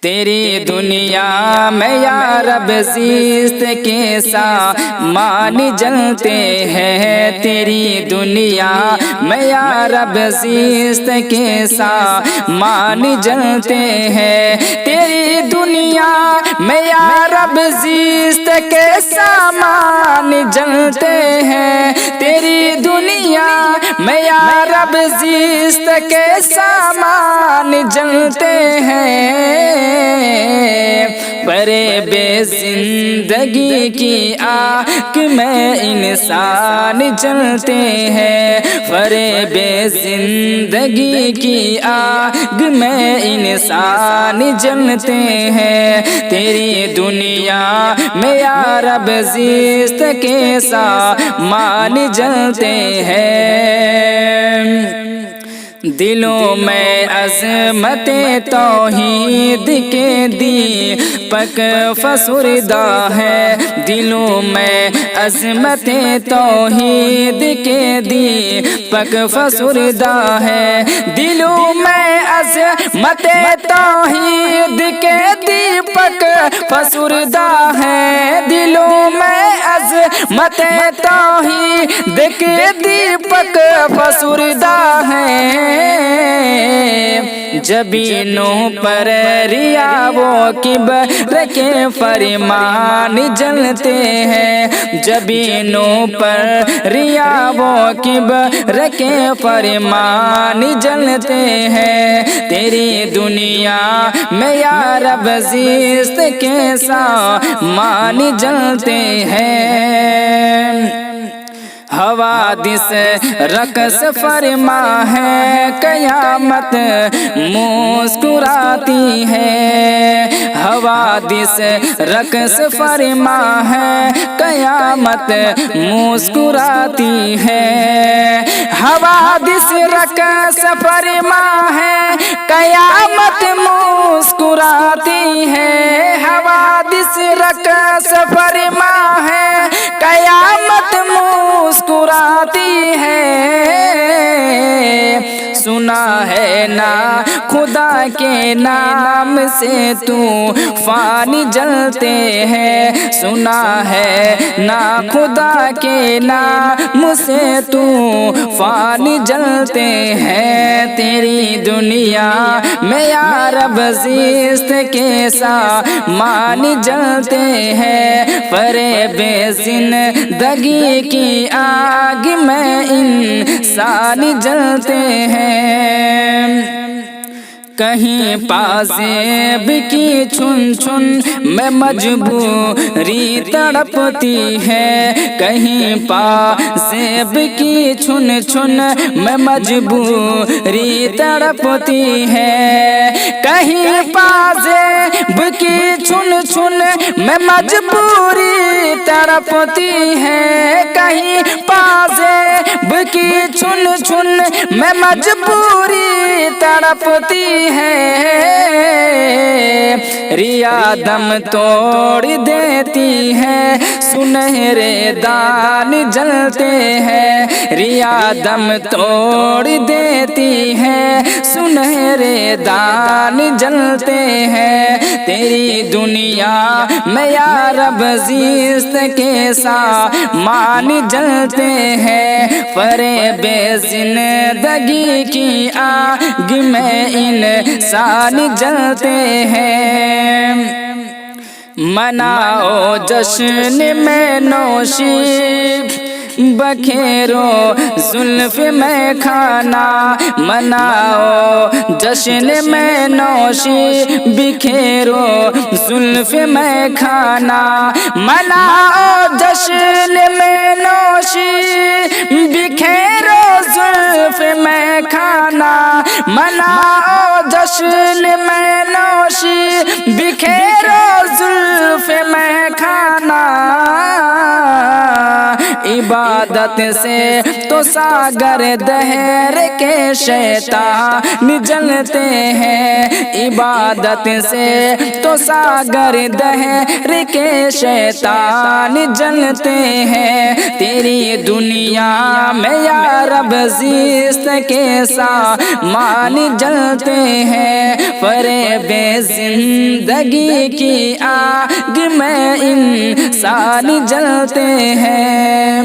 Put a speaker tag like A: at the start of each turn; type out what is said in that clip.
A: تیری دنیا میں یا رب زیست کے سامان جلتے ہیں، تیری دنیا میں یا رب زیست کے سامان جلتے ہیں، تیری دنیا میں یا رب زیست کے سامان جلتے ہیں، تیری دنیا میں یا رب زیست کے سامان جلتے ہیں، پرے بے زندگی کی آگ میں انسان جلتے ہیں، پرے بے زندگی کی آگ میں انسان جلتے ہیں، تیری دنیا میں یا رب زیست کے سامان جلتے ہیں، دلوں میں عظمت توحید کے دیپک فسردہ ہے، دلوں میں عظمت توحید کے دیپک فسردہ ہے، دلوں میں عظمت توحید کے دیپک فسردہ ہے، دلوں میں عظمت توحید کے دیپک فسردہ ہے، جبینوں پر ریا و کبر کے فرمان جلتے ہیں، جبینوں پر ریا و کبر کے فرمان جلتے ہیں، تیری دنیا میں یا رب زیست کے سامان جلتے ہیں، حوادث رقص فرما ہے، قیامت مسکراتی ہے، حوادث رقص فرما ہے، قیامت مسکراتی ہے، حوادث رقص فرما ہے، قیامت مسکراتی ہے، حوادث رقص فرما ہے، قیامت مسکراتی ہے، سنا ہے نا خدا کے نام سے طوفان جلتے ہیں، سنا ہے نا خدا کے نام سے طوفان جلتے ہیں، تیری دنیا میں یا رب زیست کے سامان جلتے ہیں، پرے بے زندگی کی آگ میں انسان جلتے ہیں، کہیں پازیب کی چھن چھن میں مجبوری تڑپتی ہے، کہیں پازیب کی چھن چھن میں مجبوری تڑپتی ہے، کہیں پازیب کی چھن چھن میں مجبوری تڑپتی ہے، کہیں پازیب کی چھن چھن میں مجبوری تڑپتی ہے، ریا دم توڑ دیتی ہے، سنہرے دان جلتے ہیں، ریا دم توڑ دیتی ہے، سنہرے دان جلتے ہیں، تیری دنیا میں یا رب زیست کے سامان جلتے ہیں، پرے بے زندگی کی آگ میں انسان جلتے ہیں، مناؤ جشن میں نوشی بکھیرو زلف میں کھانا، مناؤ جشن میں نوشی بکھیرو زلف میں کھانا، مناؤ جشن میں نوشی بکھیرو زلف میں کھانا، مناؤ جشن میں نوشی بکھیرو زلف میں کھانا، عبادت سے تو ساگر دہر کے شیطان جلتے ہیں، عبادت سے تو ساگر دہر کے شیطان جلتے ہیں۔ تیری دنیا میں یا رب زیست کے سامان جلتے ہیں، فریب زندگی کی آگ میں انسان جلتے ہیں۔